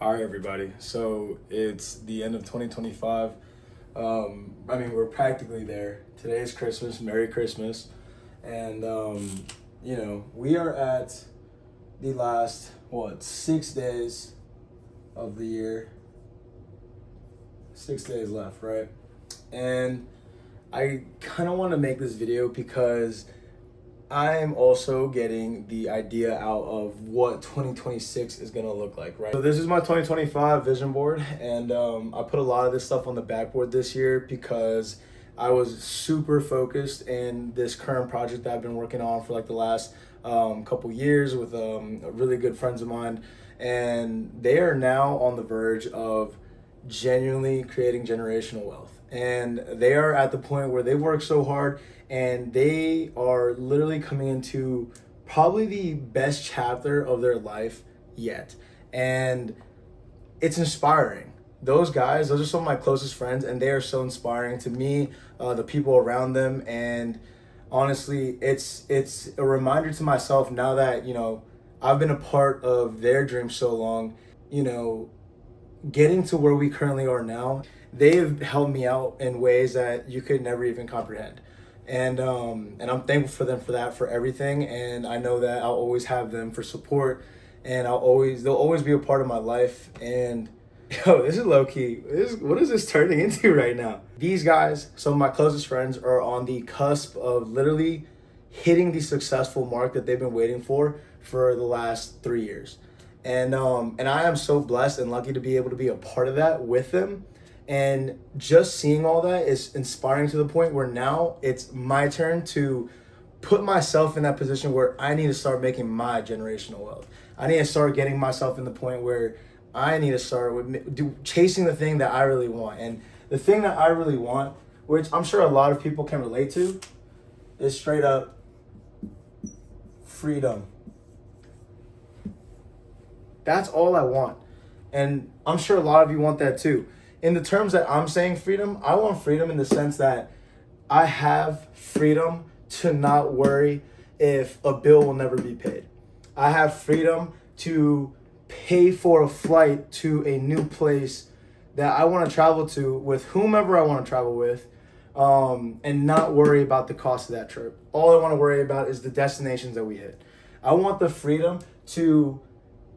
All right, everybody. So it's the end of 2025. We're practically there. Today is Christmas. Merry Christmas. And, we are at the last, 6 days of the year. 6 days left, right? And I kind of want to make this video because I'm also getting the idea out of what 2026 is going to look like, right? So this is my 2025 vision board, and I put a lot of this stuff on the backboard this year because I was super focused in this current project that I've been working on for like the last couple years with really good friends of mine, and they are now on the verge of genuinely creating generational wealth. And they are at the point where they work so hard and they are literally coming into probably the best chapter of their life yet. And it's inspiring. Those guys, those are some of my closest friends, and they are so inspiring to me, the people around them. And honestly, it's a reminder to myself now that, I've been a part of their dream so long, getting to where we currently are now, they've helped me out in ways that you could never even comprehend. And I'm thankful for them for that, for everything. And I know that I'll always have them for support, and they'll always be a part of my life. And this is low key. What is this turning into right now? These guys, some of my closest friends, are on the cusp of literally hitting the successful mark that they've been waiting for the last 3 years. And I am so blessed and lucky to be able to be a part of that with them. And just seeing all that is inspiring to the point where now it's my turn to put myself in that position where I need to start making my generational wealth. I need to start getting myself in the point where I need to start chasing the thing that I really want. And the thing that I really want, which I'm sure a lot of people can relate to, is straight up freedom. That's all I want. And I'm sure a lot of you want that too. In the terms that I'm saying freedom, I want freedom in the sense that I have freedom to not worry if a bill will never be paid. I have freedom to pay for a flight to a new place that I want to travel to with whomever I want to travel with, and not worry about the cost of that trip. All I want to worry about is the destinations that we hit. I want the freedom to,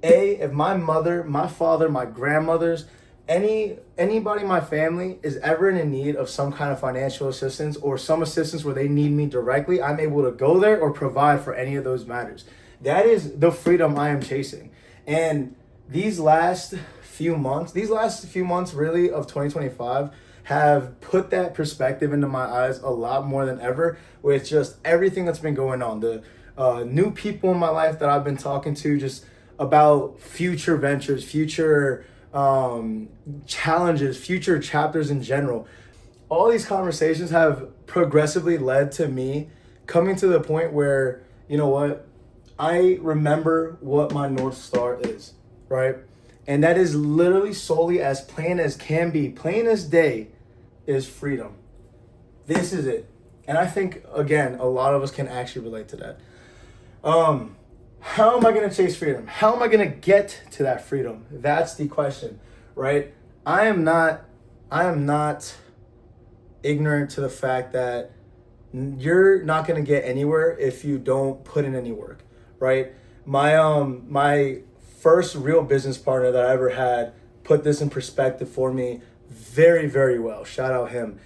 if my mother, my father, my grandmothers, anybody in my family is ever in need of some kind of financial assistance or some assistance where they need me directly, I'm able to go there or provide for any of those matters. That is the freedom I am chasing. And these last few months really of 2025 have put that perspective into my eyes a lot more than ever, with just everything that's been going on. The new people in my life that I've been talking to just about future ventures, future challenges, future chapters in general. All these conversations have progressively led to me coming to the point where, I remember what my North Star is, right? And that is literally solely as plain as can be, plain as day, is freedom. This is it. And I think, again, a lot of us can actually relate to that. How am I going to chase freedom? How am I going to get to that freedom? That's the question, right? I am not ignorant to the fact that you're not going to get anywhere if you don't put in any work, right? My first real business partner that I ever had put this in perspective for me very, very well. Shout out him.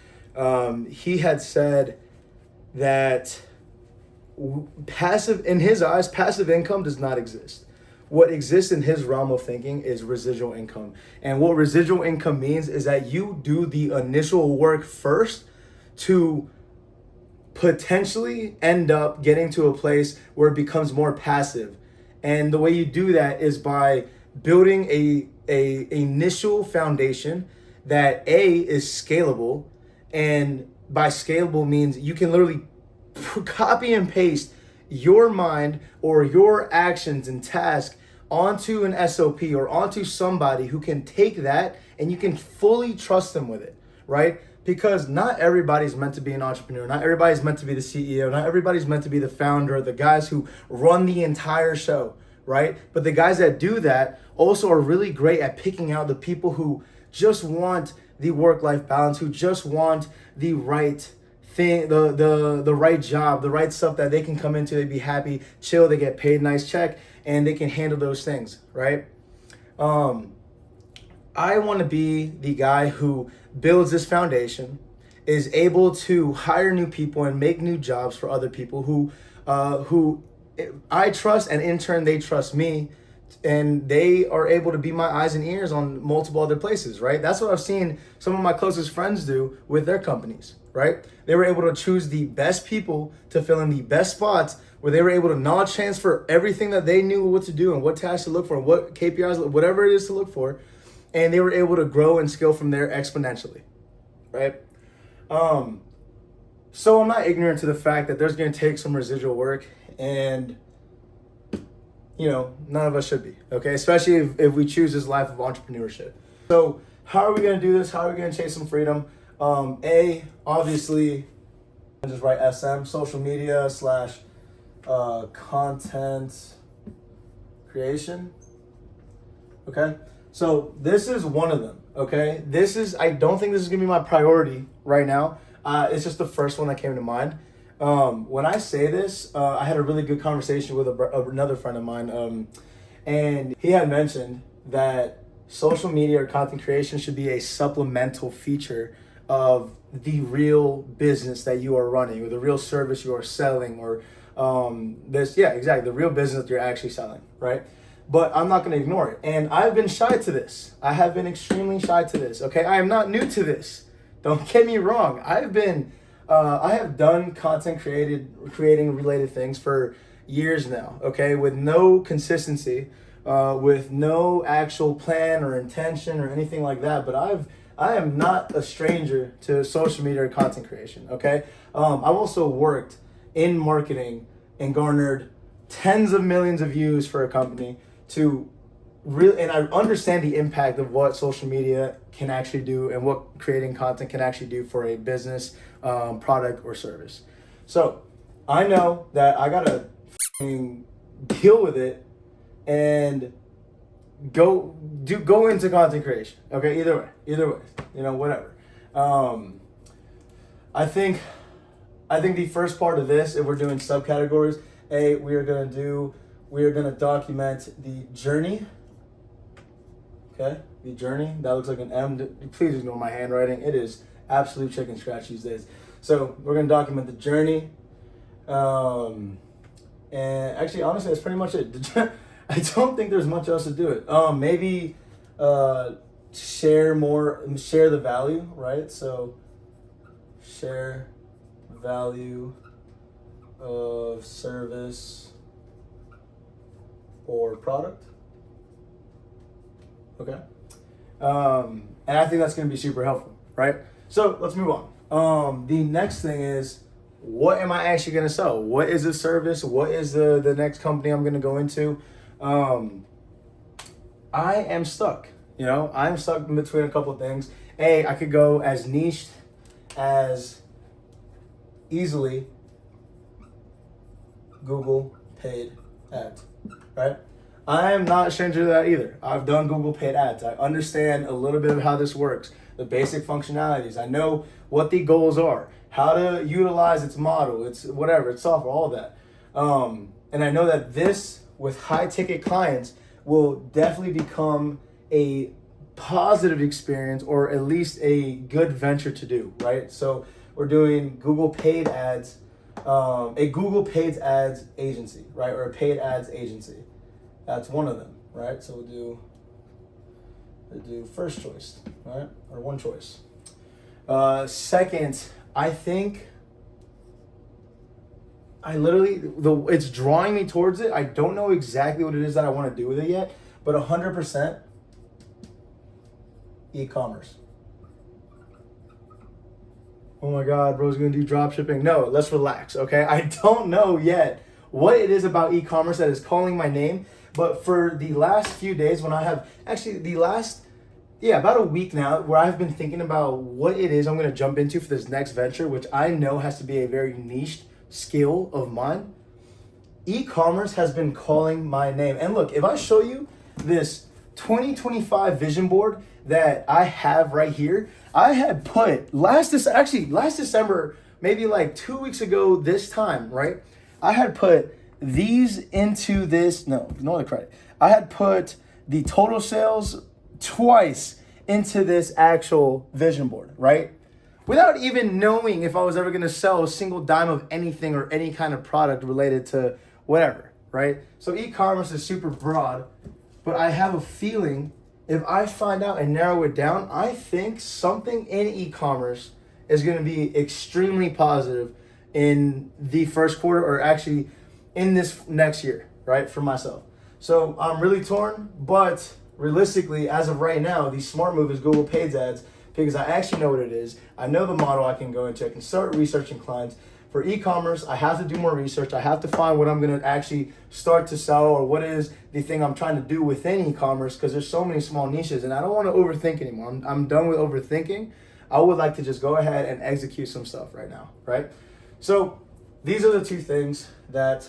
He had said that in his eyes, passive income does not exist. What exists in his realm of thinking is residual income. And what residual income means is that you do the initial work first to potentially end up getting to a place where it becomes more passive. And the way you do that is by building a initial foundation that is scalable. And by scalable means you can literally copy and paste your mind or your actions and tasks onto an SOP or onto somebody who can take that and you can fully trust them with it, right? Because not everybody's meant to be an entrepreneur. Not everybody's meant to be the CEO. Not everybody's meant to be the founder, the guys who run the entire show, right? But the guys that do that also are really great at picking out the people who just want the work-life balance, who just want the right thing, the right job, the right stuff that they can come into, they be happy, chill, they get paid a nice check, and they can handle those things, right? I want to be the guy who builds this foundation, is able to hire new people and make new jobs for other people who I trust, and in turn they trust me, and they are able to be my eyes and ears on multiple other places, right? That's what I've seen some of my closest friends do with their companies, right? They were able to choose the best people to fill in the best spots, where they were able to knowledge transfer everything that they knew what to do and what tasks to look for and what KPIs, whatever it is to look for, and they were able to grow and scale from there exponentially, right? So I'm not ignorant to the fact that there's going to take some residual work, and none of us should be, okay? Especially if we choose this life of entrepreneurship. So how are we going to do this? How are we going to chase some freedom? Obviously, just write SM, social media / content creation. Okay? So this is one of them, okay? I don't think this is going to be my priority right now. It's just the first one that came to mind. When I say this, I had a really good conversation with another friend of mine, and he had mentioned that social media or content creation should be a supplemental feature of the real business that you are running, or the real service you are selling, or the real business that you're actually selling, right? But I'm not going to ignore it. And I've been shy to this. I have been extremely shy to this, okay? I am not new to this. Don't get me wrong. I have done content creating related things for years now, okay? With no consistency, with no actual plan or intention or anything like that. But I am not a stranger to social media or content creation, okay? I've also worked in marketing and garnered tens of millions of views for a company and I understand the impact of what social media can actually do and what creating content can actually do for a business, product, or service. So I know that I gotta deal with it and go into content creation. Okay, either way, whatever. I think the first part of this, if we're doing subcategories, we are gonna document the journey. Okay, the journey. That looks like an M. Please ignore my handwriting. It is absolute chicken scratch these days. So we're gonna document the journey. And actually, honestly, that's pretty much it. I don't think there's much else to do it. Maybe share the value, right? So share value of service or product. Okay. And I think that's going to be super helpful, right? So let's move on. The next thing is, what am I actually going to sell? What is the service? What is the next company I'm going to go into? I am stuck. I'm stuck in between a couple of things. I could go as niche as easily Google paid ads, right? I am not a stranger to that either. I've done Google paid ads. I understand a little bit of how this works, the basic functionalities. I know what the goals are, how to utilize its model, it's whatever, it's software, all that. And I know that this, with high ticket clients, will definitely become a positive experience, or at least a good venture to do, right? So we're doing Google paid ads, a Google paid ads agency, right? Or a paid ads agency. That's one of them, right? So we'll do first choice, right? Or one choice. Second, I think it's drawing me towards it. I don't know exactly what it is that I want to do with it yet, but 100% e-commerce. Oh my God, bro's gonna do drop shipping. No, let's relax, okay? I don't know yet what it is about e-commerce that is calling my name. But for the last few days, when I have about a week now, where I've been thinking about what it is I'm going to jump into for this next venture, which I know has to be a very niche skill of mine, e-commerce has been calling my name. And look, if I show you this 2025 vision board that I have right here, I had put last December, maybe like 2 weeks ago this time, right? I had put these into this, no, ignore the credit. I had put the total sales twice into this actual vision board, right? Without even knowing if I was ever gonna sell a single dime of anything or any kind of product related to whatever, right? So e-commerce is super broad, but I have a feeling if I find out and narrow it down, I think something in e-commerce is gonna be extremely positive in the first quarter, or actually in this next year, right, for myself. So I'm really torn, but realistically, as of right now, the smart move is Google Paid Ads, because I actually know what it is. I know the model I can go into. I can start researching clients. For e-commerce, I have to do more research. I have to find what I'm gonna actually start to sell, or what is the thing I'm trying to do within e-commerce, because there's so many small niches and I don't wanna overthink anymore. I'm done with overthinking. I would like to just go ahead and execute some stuff right now, right? So these are the two things that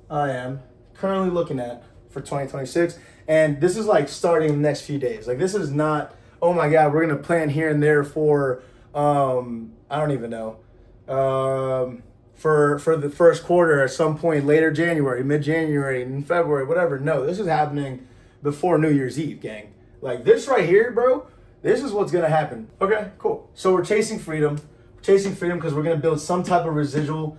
I am currently looking at for 2026. And this is like starting the next few days. Like, this is not, oh my God, we're gonna plan here and there for, I don't even know, for the first quarter at some point later January, mid-January, in February, whatever. No, this is happening before New Year's Eve, gang. Like, this right here, bro, this is what's gonna happen. Okay, cool. So we're chasing freedom. We're chasing freedom because we're gonna build some type of residual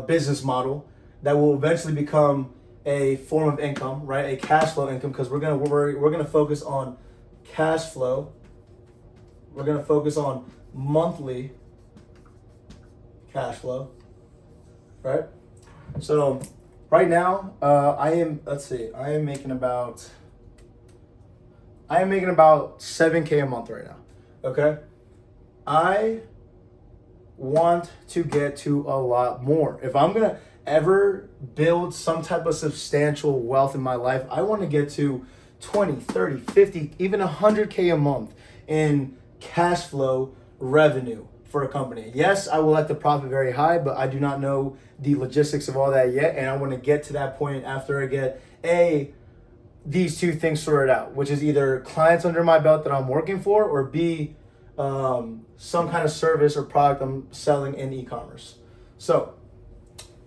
business model that will eventually become a form of income, right? A cash flow income, because we're gonna focus on cash flow. We're gonna focus on monthly cash flow, right? So right now, I am making about 7K a month right now. Okay, I want to get to a lot more. If I'm gonna ever build some type of substantial wealth in my life, I want to get to 20, 30, 50, even 100K a month in cash flow revenue for a company. Yes, I will let the profit very high, but I do not know the logistics of all that yet. And I want to get to that point after I get these two things sorted out, which is either clients under my belt that I'm working for, or B, some kind of service or product I'm selling in e-commerce. So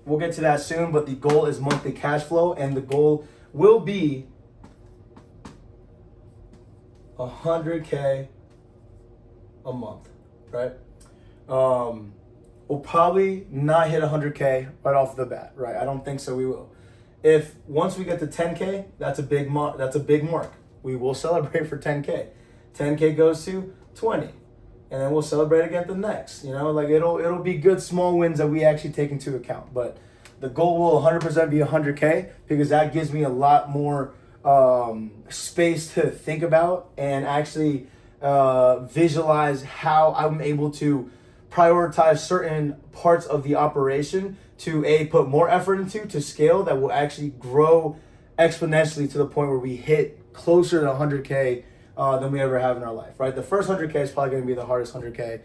we'll get to that soon, but the goal is monthly cash flow, and the goal will be 100K a month, right? We'll probably not hit 100K right off the bat, right? I don't think so. We will. If once we get to 10K, that's a big mark. We will celebrate for 10K. 10K goes to 20, and then we'll celebrate again the next. You know, like it'll be good small wins that we actually take into account. But the goal will 100% be 100K, because that gives me a lot more space to think about and actually visualize how I'm able to prioritize certain parts of the operation to put more effort into, to scale, that will actually grow exponentially to the point where we hit closer to 100K than we ever have in our life, right? The first 100K is probably going to be the hardest 100K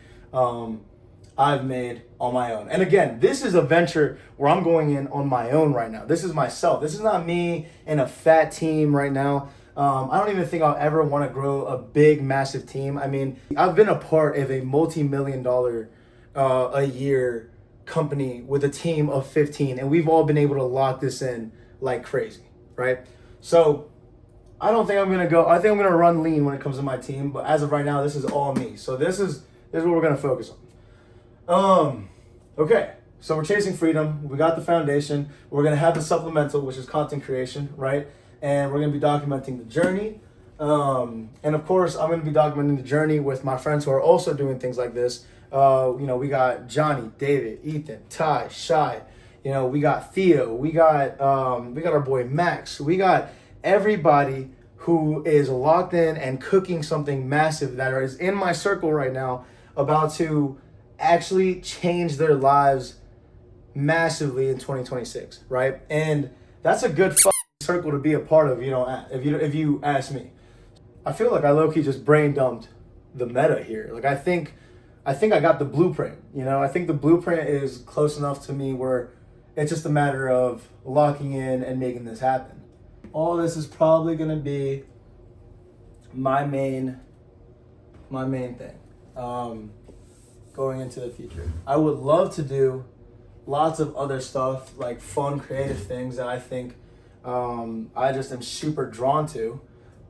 I've made on my own. And again, this is a venture where I'm going in on my own right now. This is myself. This is not me and a fat team right now. I don't even think I'll ever want to grow a big, massive team. I mean, I've been a part of a multi-million-dollar a year company with a team of 15, and we've all been able to lock this in like crazy, right? So I don't think I'm gonna go. I think I'm gonna run lean when it comes to my team, but as of right now, this is all me. So this is what we're gonna focus on. Okay, so we're chasing freedom. We got the foundation. We're gonna have the supplemental, which is content creation, right? And we're gonna be documenting the journey. And of course, I'm gonna be documenting the journey with my friends who are also doing things like this. We got Johnny, David, Ethan, Ty, Shy. We got Theo. We got our boy Max. We got everybody who is locked in and cooking something massive that is in my circle right now, about to actually change their lives massively in 2026, right? And that's a good circle to be a part of, if you ask me. I feel like I low-key just brain dumped the meta here. Like, I think I got the blueprint, I think the blueprint is close enough to me where it's just a matter of locking in and making this happen. All this is probably gonna be my main thing going into the future. I would love to do lots of other stuff, like fun, creative things that I think I just am super drawn to.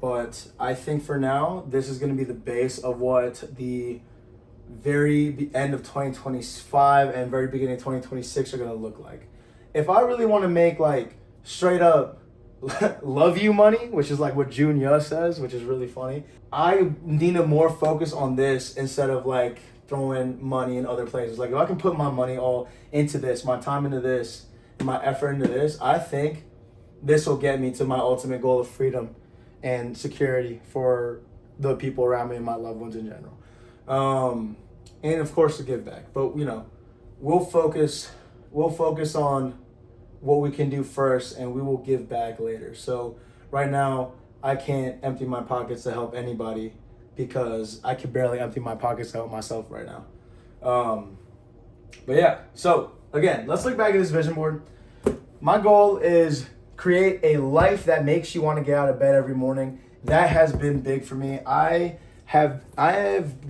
But I think for now, this is going to be the base of what the end of 2025 and very beginning of 2026 are going to look like. If I really want to make like straight up love you money, which is like what Jun Ye says, which is really funny, I need to more focus on this instead of like throwing money in other places. Like if I can put my money all into this, my time into this, and my effort into this, I think this will get me to my ultimate goal of freedom and security for the people around me and my loved ones in general. And of course to give back. But you know, we'll focus on what we can do first, and we will give back later. So right now, I can't empty my pockets to help anybody because I can barely empty my pockets to help myself right now. But yeah, so again, let's look back at this vision board. My goal is create a life that makes you want to get out of bed every morning. That has been big for me. I have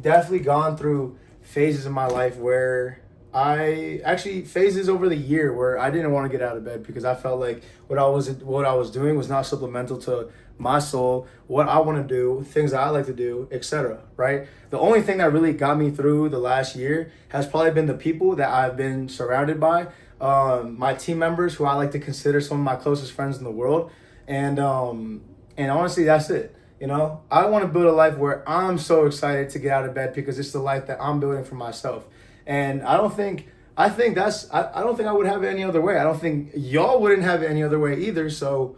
definitely gone through phases in my life where phases over the year where I didn't want to get out of bed because I felt like what I was doing was not supplemental to my soul, what I want to do, things that I like to do, etc. Right? The only thing that really got me through the last year has probably been the people that I've been surrounded by, my team members who I like to consider some of my closest friends in the world, and honestly, that's it. You know, I want to build a life where I'm so excited to get out of bed because it's the life that I'm building for myself. And I don't think I would have it any other way. I don't think y'all wouldn't have it any other way either. So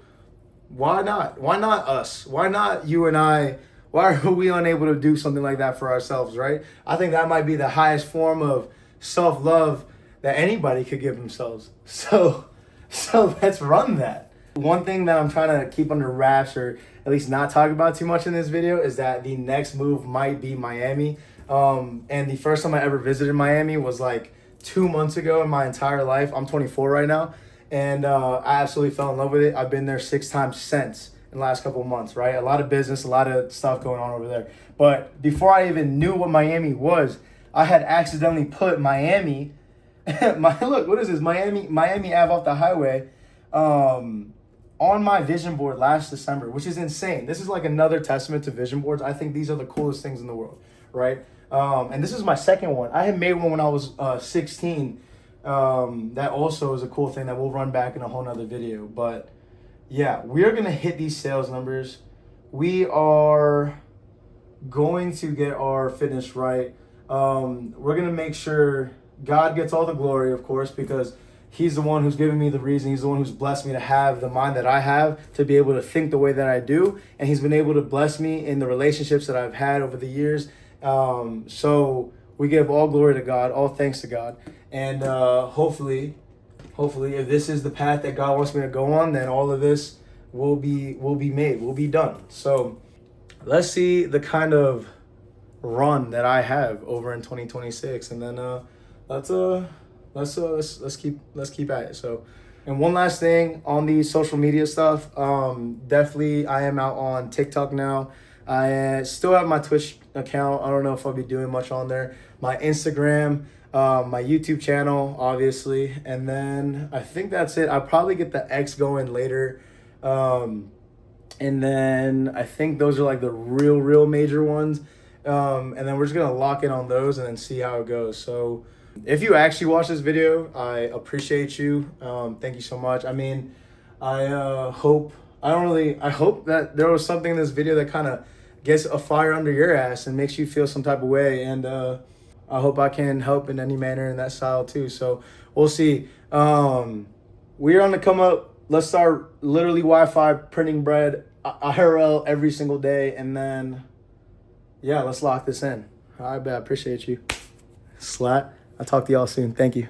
why not? Why not us? Why not you and I? Why are we unable to do something like that for ourselves, right? I think that might be the highest form of self-love that anybody could give themselves. So let's run that. One thing that I'm trying to keep under wraps, or at least not talk about too much in this video, is that the next move might be Miami. And the first time I ever visited Miami was like 2 months ago in my entire life. I'm 24 right now, and I absolutely fell in love with it. I've been there 6 times since in the last couple of months, right? A lot of business, a lot of stuff going on over there. But before I even knew what Miami was, I had accidentally put Miami, look, what is this? Miami Ave off the highway, on my vision board last December, which is insane. This is like another testament to vision boards. I think these are the coolest things in the world, right? And this is my second one. I had made one when I was 16. That also is a cool thing that we'll run back in a whole nother video. But yeah, we are going to hit these sales numbers. We are going to get our fitness right. We're going to make sure God gets all the glory, of course, because He's the one who's given me the reason. He's the one who's blessed me to have the mind that I have, to be able to think the way that I do. And He's been able to bless me in the relationships that I've had over the years. So we give all glory to God, all thanks to God. And hopefully, if this is the path that God wants me to go on, then all of this will be done. So let's see the kind of run that I have over in 2026, and then let's keep at it. So, and one last thing on the social media stuff, definitely I am out on TikTok now. I still have my Twitch account. I don't know if I'll be doing much on there. My Instagram, my YouTube channel, obviously, and then I think that's it. I'll probably get the X going later, and then I think those are like the real major ones, and then we're just gonna lock in on those and then see how it goes. So if you actually watch this video, I appreciate you. Thank you so much. I mean, I hope that there was something in this video that kind of gets a fire under your ass and makes you feel some type of way. And I hope I can help in any manner in that style too. So we'll see. We're on the come up. Let's start literally Wi-Fi printing bread IRL every single day. And then, yeah, let's lock this in. All right, I appreciate you. Slat. I'll talk to y'all soon. Thank you.